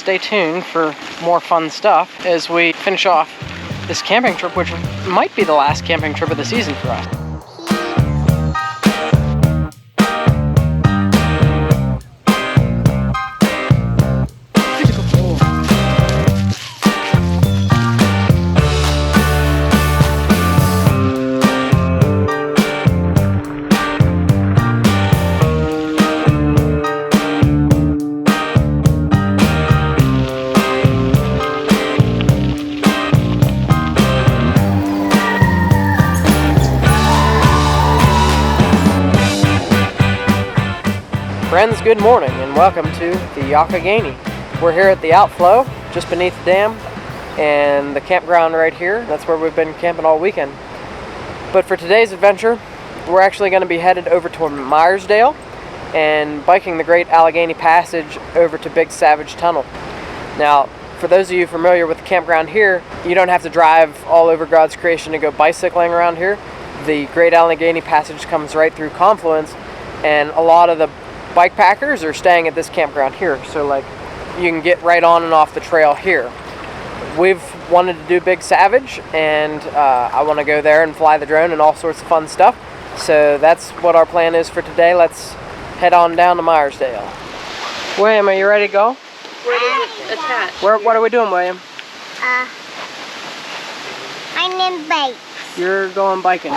stay tuned for more fun stuff as we finish off this camping trip, which might be the last camping trip of the season for us. Friends, good morning and welcome to the Youghiogheny. We're here at the Outflow, just beneath the dam, and the campground right here. That's where we've been camping all weekend. But for today's adventure, we're actually going to be headed over to Meyersdale and biking the Great Allegheny Passage over to Big Savage Tunnel. Now, for those of you familiar with the campground here, you don't have to drive all over God's creation to go bicycling around here. The Great Allegheny Passage comes right through Confluence, and a lot of the bike packers are staying at this campground here, so like you can get right on and off the trail here. We've wanted to do Big Savage, and I want to go there and fly the drone and all sorts of fun stuff, so that's what our plan is for today. Let's head on down to Meyersdale. William, are you ready to go? Where does it attach? What are we doing, William? I'm in bikes. You're going biking.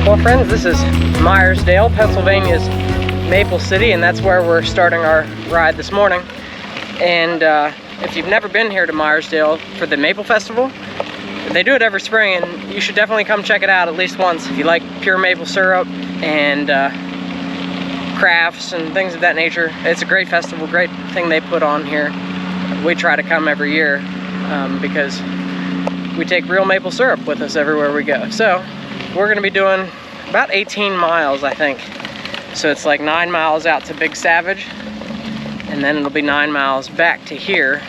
Well, friends, this is Meyersdale, Pennsylvania's Maple City, and that's where we're starting our ride this morning. And if you've never been here to Meyersdale for the Maple Festival, they do it every spring, and you should definitely come check it out at least once if you like pure maple syrup and crafts and things of that nature. It's a great festival, great thing they put on here. We try to come every year because we take real maple syrup with us everywhere we go. So we're going to be doing about 18 miles, I think. So it's like 9 miles out to Big Savage, and then it'll be 9 miles back to here.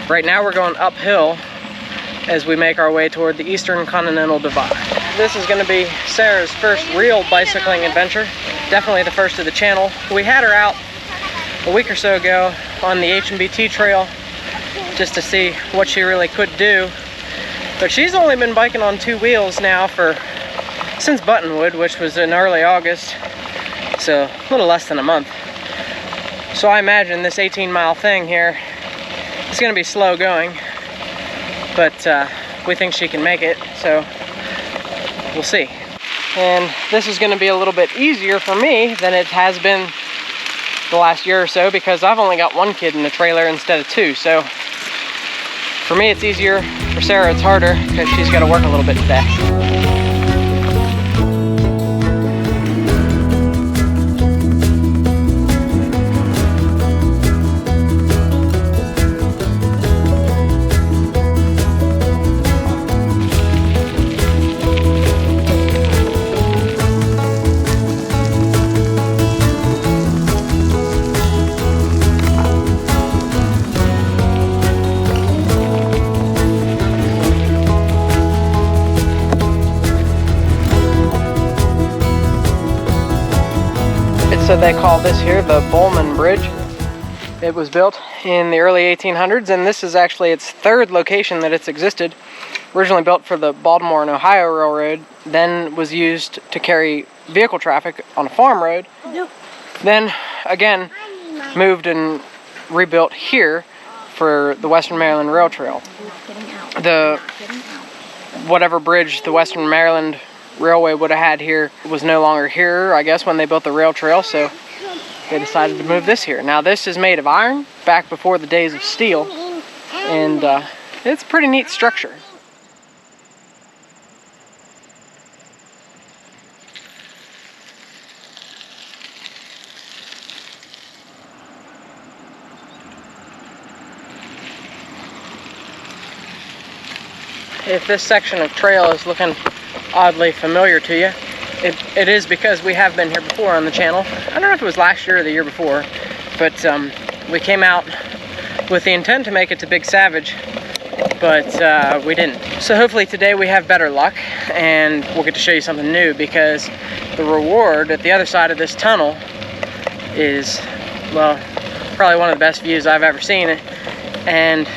Right now we're going uphill as we make our way toward the Eastern Continental Divide. This is going to be Sarah's first real bicycling adventure, definitely the first of the channel. We had her out a week or so ago on the H&BT trail just to see what she really could do, but she's only been biking on 2 wheels now since Buttonwood, which was in early August, so a little less than a month. So I imagine this 18-mile thing here is going to be slow going, but we think she can make it, so we'll see. And this is going to be a little bit easier for me than it has been the last year or so, because I've only got 1 kid in the trailer instead of 2, so for me it's easier. For Sarah it's harder because she's got to work a little bit today. So they call this here the Bowman Bridge. It was built in the early 1800s, and this is actually its 3rd location that it's existed. Originally built for the Baltimore and Ohio Railroad, then was used to carry vehicle traffic on a farm road. Then again moved and rebuilt here for the Western Maryland Rail Trail. Whatever bridge the Western Maryland Railway would have had here was no longer here, I guess, when they built the rail trail, so they decided to move this here. Now this is made of iron, back before the days of steel, and it's a pretty neat structure. If this section of trail is looking oddly familiar to you, it is because we have been here before on the channel. I don't know if it was last year or the year before, but we came out with the intent to make it to Big Savage, but we didn't. So hopefully today we have better luck and we'll get to show you something new, because the reward at the other side of this tunnel is, well, probably one of the best views I've ever seen. And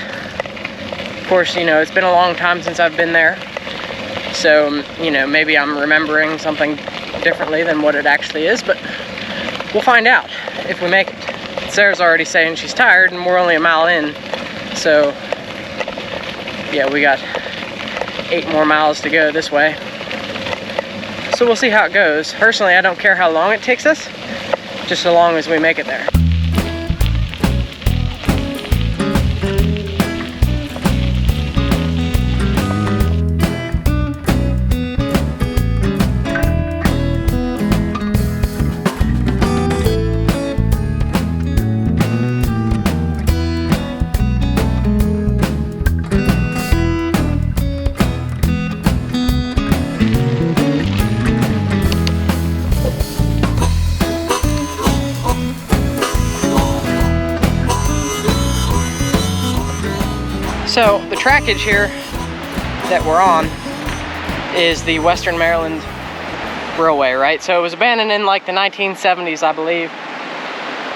of course, you know, it's been a long time since I've been there, so, you know, maybe I'm remembering something differently than what it actually is, but we'll find out if we make it. Sarah's already saying she's tired and we're only a mile in, so yeah, we got 8 more miles to go this way. So we'll see how it goes. Personally, I don't care how long it takes us, just so long as we make it there. So the trackage here that we're on is the Western Maryland Railway, right? So it was abandoned in like the 1970s, I believe.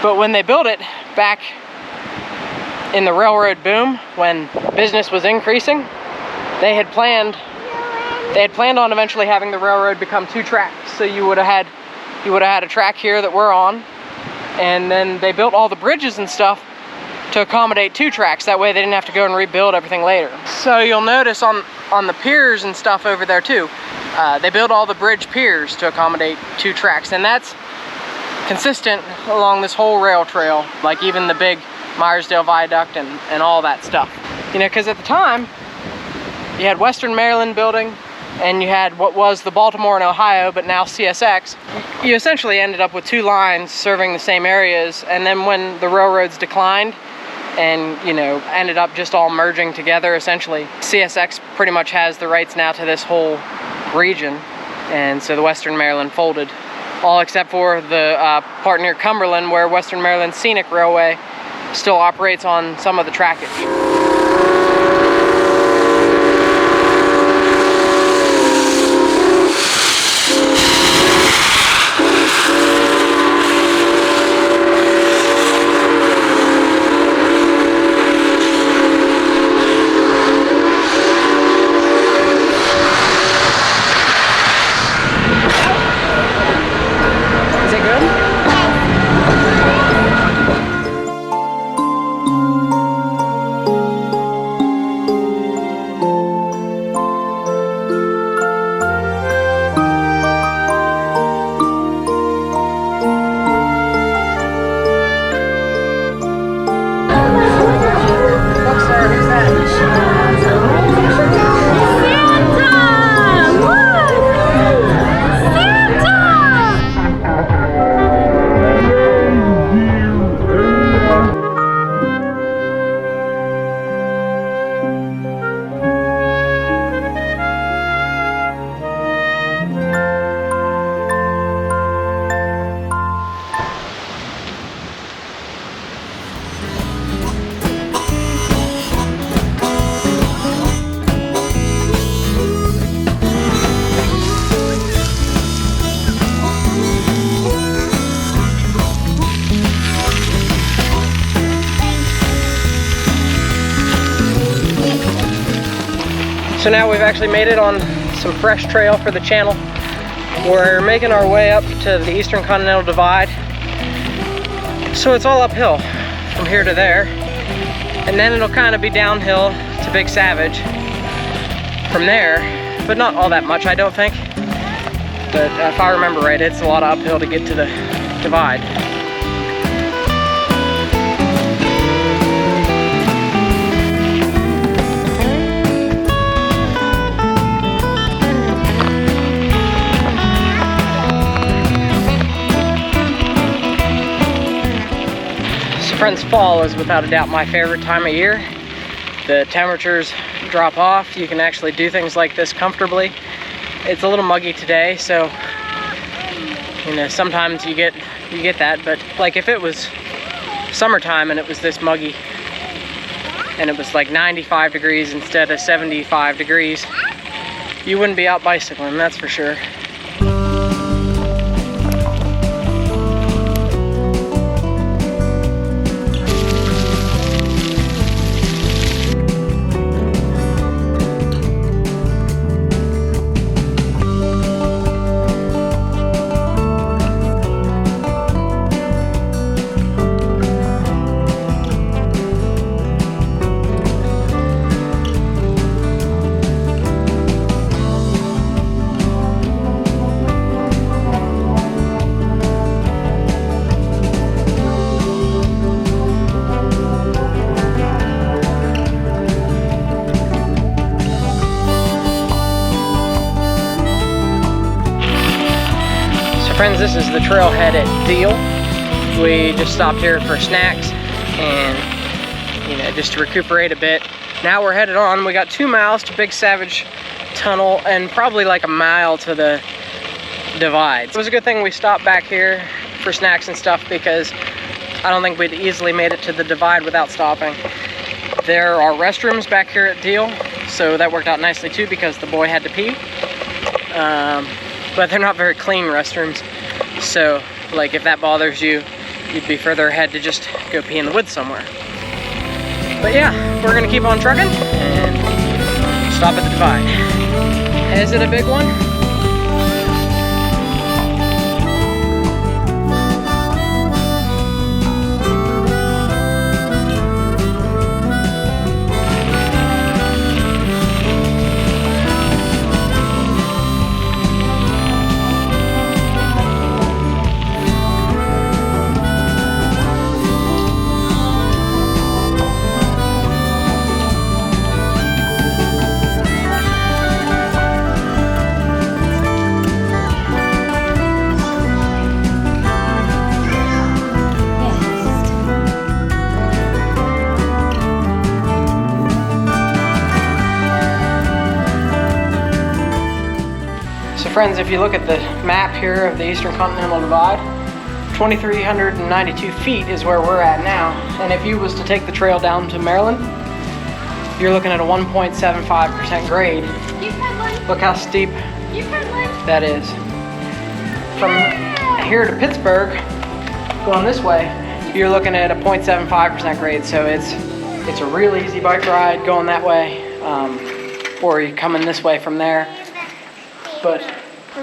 But when they built it back in the railroad boom, when business was increasing, they had planned on eventually having the railroad become 2 tracks. So you would have had a track here that we're on, and then they built all the bridges and stuff to accommodate 2 tracks. That way they didn't have to go and rebuild everything later. So you'll notice on the piers and stuff over there too, they built all the bridge piers to accommodate 2 tracks, and that's consistent along this whole rail trail, like even the big Meyersdale Viaduct and all that stuff. You know, because at the time you had Western Maryland building and you had what was the Baltimore and Ohio, but now CSX. You essentially ended up with 2 lines serving the same areas, and then when the railroads declined and, you know, ended up just all merging together, essentially, CSX pretty much has the rights now to this whole region, and so the Western Maryland folded, all except for the part near Cumberland, where Western Maryland Scenic Railway still operates on some of the trackage. So now we've actually made it on some fresh trail for the channel. We're making our way up to the Eastern Continental Divide. So it's all uphill from here to there. And then it'll kind of be downhill to Big Savage from there, but not all that much, I don't think. But if I remember right, it's a lot of uphill to get to the divide. Friends, fall is without a doubt my favorite time of year. The temperatures drop off. You can actually do things like this comfortably. It's a little muggy today, so You know, sometimes you get that, but like if it was summertime and it was this muggy and it was like 95 degrees instead of 75 degrees, you wouldn't be out bicycling, that's for sure. Friends, this is the trailhead at Deal. We just stopped here for snacks and, you know, just to recuperate a bit. Now we're headed on. We got 2 miles to Big Savage Tunnel and probably like a mile to the divide. It was a good thing we stopped back here for snacks and stuff because I don't think we'd easily made it to the divide without stopping. There are restrooms back here at Deal, so that worked out nicely too because the boy had to pee. But they're not very clean restrooms, so like if that bothers you, you'd be further ahead to just go pee in the woods somewhere. But yeah, we're gonna keep on trucking and stop at the divide. Is it a big one? Friends, if you look at the map here of the Eastern Continental Divide, 2,392 feet is where we're at now. And if you was to take the trail down to Maryland, you're looking at a 1.75% grade. Look how steep that is. From here to Pittsburgh, going this way, you're looking at a 0.75% grade. So it's a real easy bike ride going that way, or you coming this way from there. But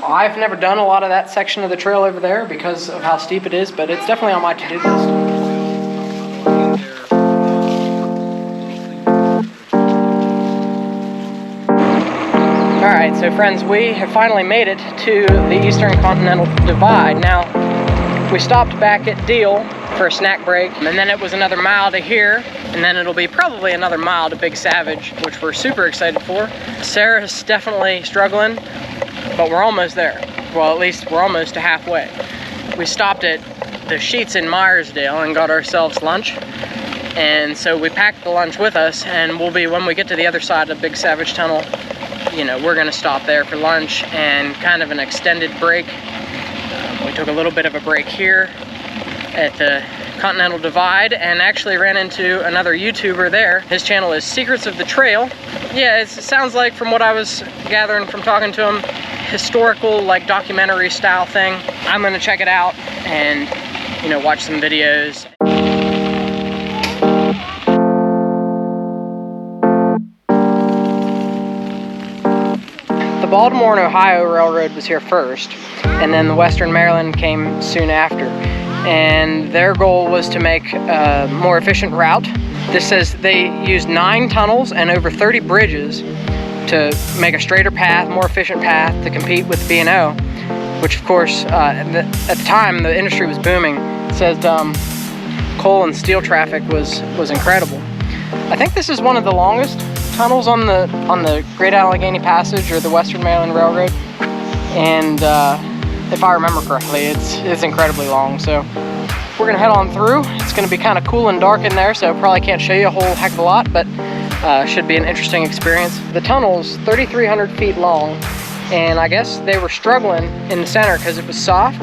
I've never done a lot of that section of the trail over there because of how steep it is, but it's definitely on my to-do list. Alright, so friends, we have finally made it to the Eastern Continental Divide. Now, we stopped back at Deal for a snack break, and then it was another mile to here, and then it'll be probably another mile to Big Savage, which we're super excited for. Sarah's definitely struggling, but we're almost there. Well, at least we're almost to halfway. We stopped at the Sheets in Meyersdale and got ourselves lunch. And so we packed the lunch with us, and when we get to the other side of Big Savage Tunnel, you know, we're gonna stop there for lunch and kind of an extended break. We took a little bit of a break here at the Continental Divide and actually ran into another YouTuber there. His channel is Secrets of the Trail. Yeah, it sounds like, from what I was gathering from talking to him, historical, like documentary style thing. I'm gonna check it out and, you know, watch some videos. The Baltimore and Ohio Railroad was here first, and then the Western Maryland came soon after. And their goal was to make a more efficient route. This says they used 9 tunnels and over 30 bridges to make a straighter path, more efficient path to compete with B&O, which of course, at the time the industry was booming. It says coal and steel traffic was incredible. I think this is one of the longest tunnels on the Great Allegheny Passage or the Western Maryland Railroad, and if I remember correctly, it's incredibly long. So we're gonna head on through. It's gonna be kind of cool and dark in there, so probably can't show you a whole heck of a lot, but should be an interesting experience. The tunnel's 3,300 feet long, and I guess they were struggling in the center because it was soft,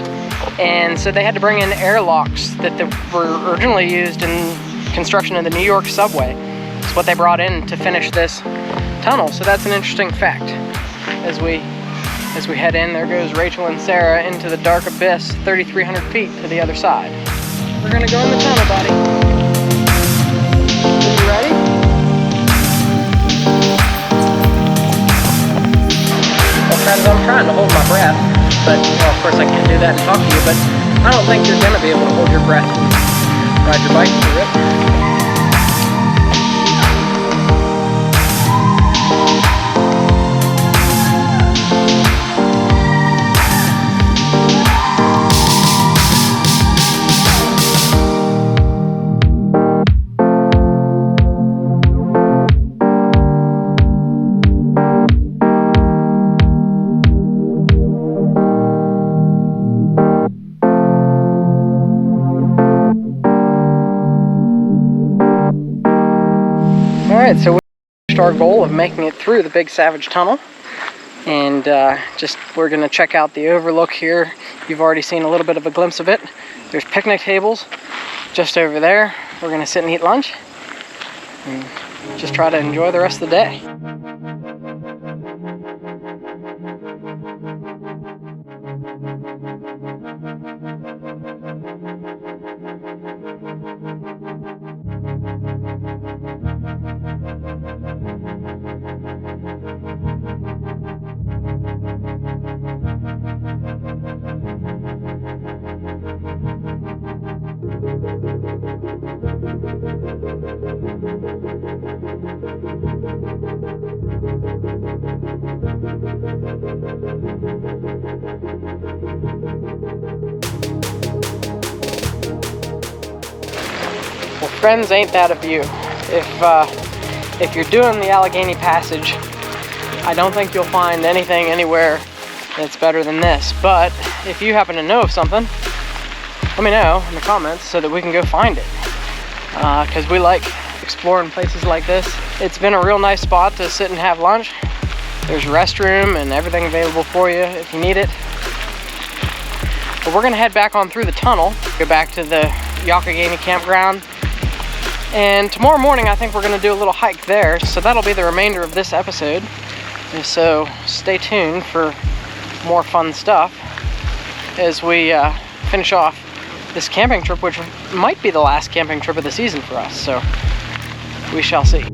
and so they had to bring in airlocks that were originally used in construction of the New York subway. It's what they brought in to finish this tunnel, so that's an interesting fact. As we head in, there goes Rachel and Sarah into the dark abyss, 3,300 feet to the other side. We're gonna go in the tunnel, buddy. Are you ready? Well, friends, I'm trying to hold my breath, but well, of course I can't do that and talk to you, but I don't think you're gonna be able to hold your breath and ride your bike through it. Alright, so we reached our goal of making it through the Big Savage Tunnel, and we're going to check out the overlook here. You've already seen a little bit of a glimpse of it. There's picnic tables just over there. We're going to sit and eat lunch and just try to enjoy the rest of the day. Well, friends, ain't that a view? If you're doing the Allegheny Passage, I don't think you'll find anything anywhere that's better than this. But if you happen to know of something, let me know in the comments so that we can go find it. Because we like exploring places like this. It's been a real nice spot to sit and have lunch. There's a restroom and everything available for you if you need it. But we're gonna head back on through the tunnel, go back to the Youghiogheny Campground. And tomorrow morning, I think we're gonna do a little hike there. So that'll be the remainder of this episode. And so stay tuned for more fun stuff as we finish off this camping trip, which might be the last camping trip of the season for us. So we shall see.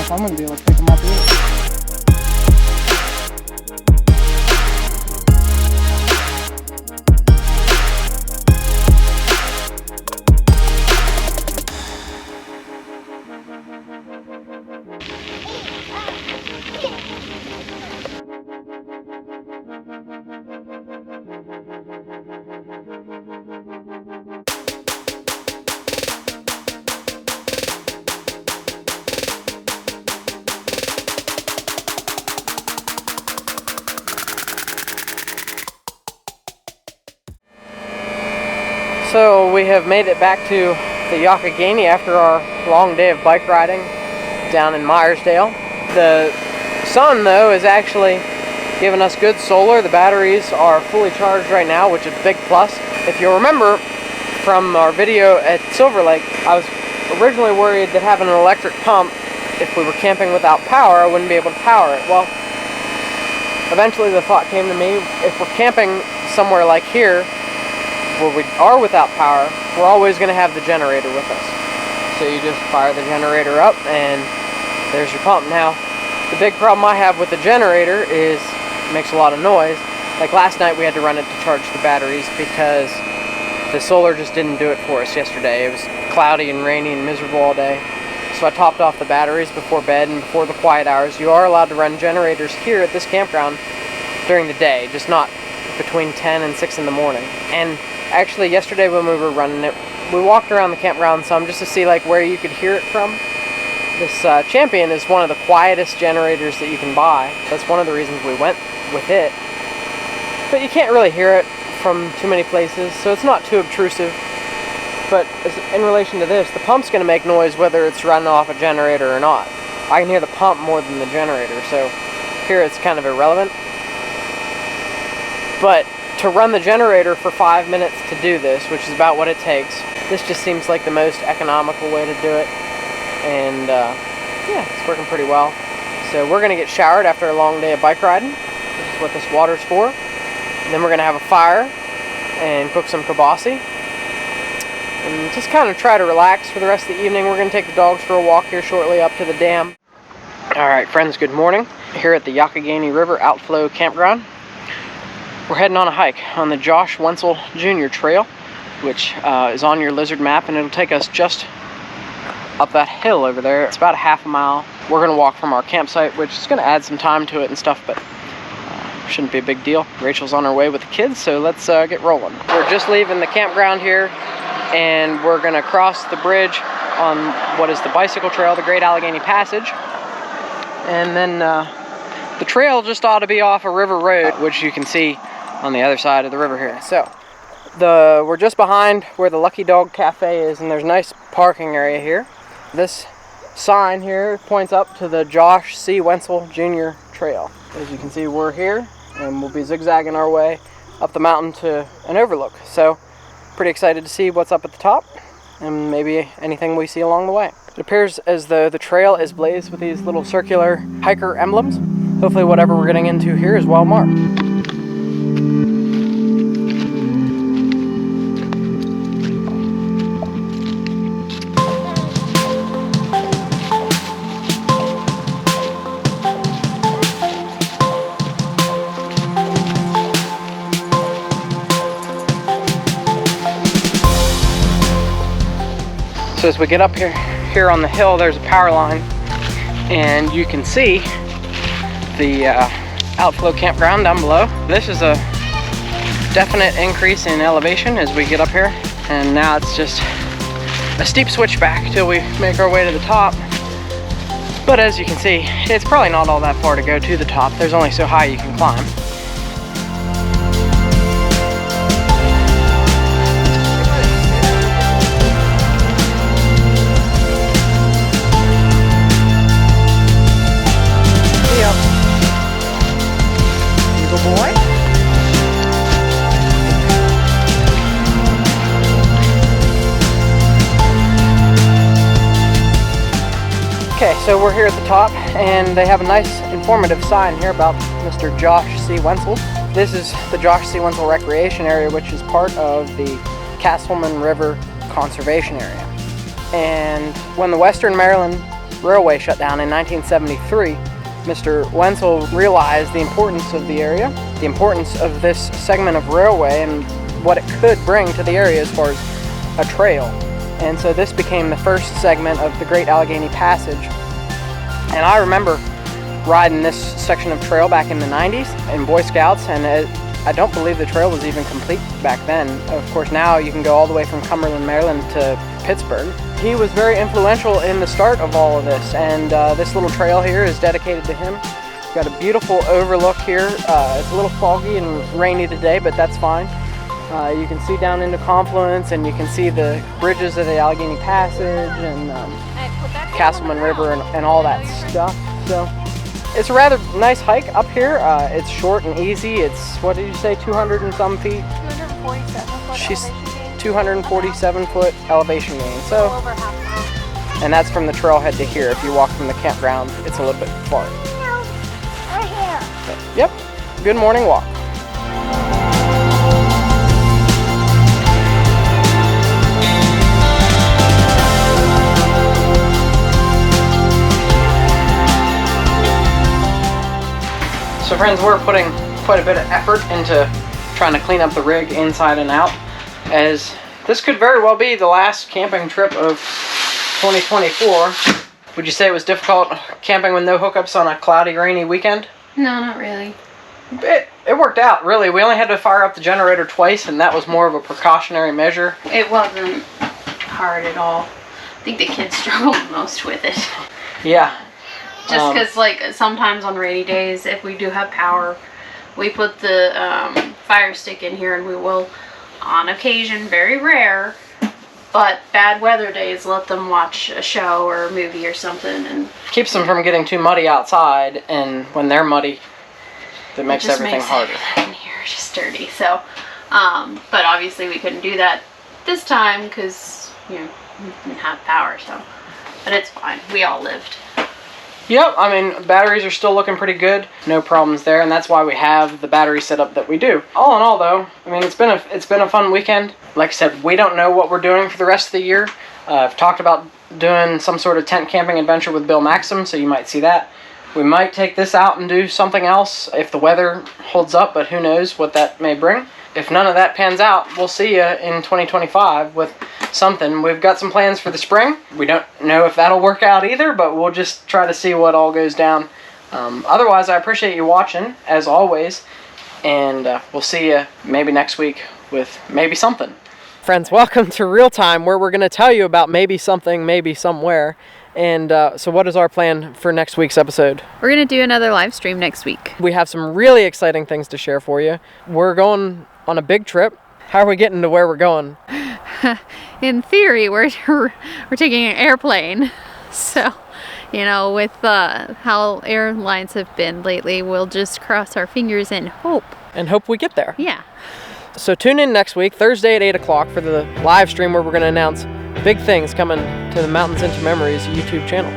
I'm gonna be able to pick them up here. So we have made it back to the Youghiogheny after our long day of bike riding down in Meyersdale. The sun, though, is actually giving us good solar. The batteries are fully charged right now, which is a big plus. If you remember from our video at Silver Lake, I was originally worried that having an electric pump, if we were camping without power, I wouldn't be able to power it. Well, eventually the thought came to me, if we're camping somewhere like here, where we are without power, we're always going to have the generator with us. So you just fire the generator up and there's your pump. Now, the big problem I have with the generator is it makes a lot of noise. Like last night we had to run it to charge the batteries because the solar just didn't do it for us yesterday. It was cloudy and rainy and miserable all day. So I topped off the batteries before bed and before the quiet hours. You are allowed to run generators here at this campground during the day, just not between 10 and 6 in the morning. And actually yesterday when we were running it, we walked around the campground some just to see like where you could hear it from. This Champion is one of the quietest generators that you can buy. That's one of the reasons we went with it. But you can't really hear it from too many places, so it's not too obtrusive. But in relation to this, the pump's going to make noise whether it's running off a generator or not. I can hear the pump more than the generator, so here it's kind of irrelevant. But to run the generator for 5 minutes to do this, which is about what it takes, this just seems like the most economical way to do it. And yeah, it's working pretty well. So we're going to get showered after a long day of bike riding. This is what this water's for. And then we're going to have a fire and cook some kibasi. And just kind of try to relax for the rest of the evening. We're going to take the dogs for a walk here shortly up to the dam. Alright friends, good morning. Here at the Youghiogheny River Outflow Campground. We're heading on a hike on the Whetzel Jr trail, which is on your lizard map, and it'll take us just up that hill over there. It's about a half a mile. We're going to walk from our campsite, which is going to add some time to it and stuff, but shouldn't be a big deal. Rachel's on her way with the kids, so let's get rolling. We're just leaving the campground here, and we're going to cross the bridge on what is the bicycle trail, the Great Allegheny Passage. And then the trail just ought to be off a river road, which you can see on the other side of the river here. So we're just behind where the Lucky Dog Cafe is, and there's a nice parking area here. This sign here points up to the Whetzel Jr trail. As you can see, we're here, and we'll be zigzagging our way up the mountain to an overlook. So pretty excited to see what's up at the top and maybe anything we see along the way. It appears as though the trail is blazed with these little circular hiker emblems. Hopefully whatever we're getting into here is well marked. So as we get up here on the hill, there's a power line, and you can see the Outflow Campground down below. This is a definite increase in elevation as we get up here, and now it's just a steep switchback till we make our way to the top. But as you can see, it's probably not all that far to go to the top. There's only so high you can climb. Boy. Okay, so we're here at the top, and they have a nice informative sign here about Mr. Josh C. Whetzel. This is the Josh C. Whetzel Recreation Area, which is part of the Castleman River Conservation Area. And when the Western Maryland Railway shut down in 1973, Mr. Whetzel realized the importance of the area, the importance of this segment of railway, and what it could bring to the area as far as a trail. And so this became the first segment of the Great Allegheny Passage. And I remember riding this section of trail back in the 90s in Boy Scouts, and I don't believe the trail was even complete back then. Of course, now you can go all the way from Cumberland, Maryland to Pittsburgh. He was very influential in the start of all of this, and this little trail here is dedicated to him. Got a beautiful overlook here. It's a little foggy and rainy today, but that's fine. You can see down into Confluence, and you can see the bridges of the Allegheny Passage and Castleman River and all that stuff. So it's a rather nice hike up here. It's short and easy. It's, what did you say, 200 and some feet? 247 foot. She's 247 foot elevation gain. So, over half a mile. and that's from the trailhead to here. If you walk from the campground, it's a little bit far. No, we're here. But, yep, good morning walk. So friends, we're putting quite a bit of effort into trying to clean up the rig inside and out, as this could very well be the last camping trip of 2024. Would you say it was difficult camping with no hookups on a cloudy, rainy weekend? No, not really. It worked out, really. We only had to fire up the generator twice, and that was more of a precautionary measure. It wasn't hard at all. I think the kids struggled most with it. Yeah. Just because, like, sometimes on rainy days, if we do have power, we put the fire stick in here, and we will, on occasion, very rare, but bad weather days, let them watch a show or a movie or something. And keeps them from getting too muddy outside, and when they're muddy, that makes everything harder. In here just dirty. So, but obviously we couldn't do that this time because, you know, we didn't have power, so. But it's fine. We all lived. Yep, I mean, batteries are still looking pretty good. No problems there, and that's why we have the battery setup that we do. All in all, though, I mean, it's been a fun weekend. Like I said, we don't know what we're doing for the rest of the year. I've talked about doing some sort of tent camping adventure with Bill Maxim, so you might see that. We might take this out and do something else if the weather holds up, but who knows what that may bring. If none of that pans out, we'll see you in 2025 with something. We've got some plans for the spring. We don't know if that'll work out either, but we'll just try to see what all goes down. Otherwise, I appreciate you watching, as always, and we'll see you maybe next week with maybe something. Friends, welcome to Real Time, where we're going to tell you about maybe something, maybe somewhere. And so what is our plan for next week's episode? We're going to do another live stream next week. We have some really exciting things to share for you. We're going on a big trip. How are we getting to where we're going? In theory, we're taking an airplane. So, you know, with how airlines have been lately, we'll just cross our fingers and hope. And hope we get there. Yeah. So tune in next week, Thursday at 8 o'clock for the live stream where we're going to announce big things coming to the Mountains into Memories YouTube channel.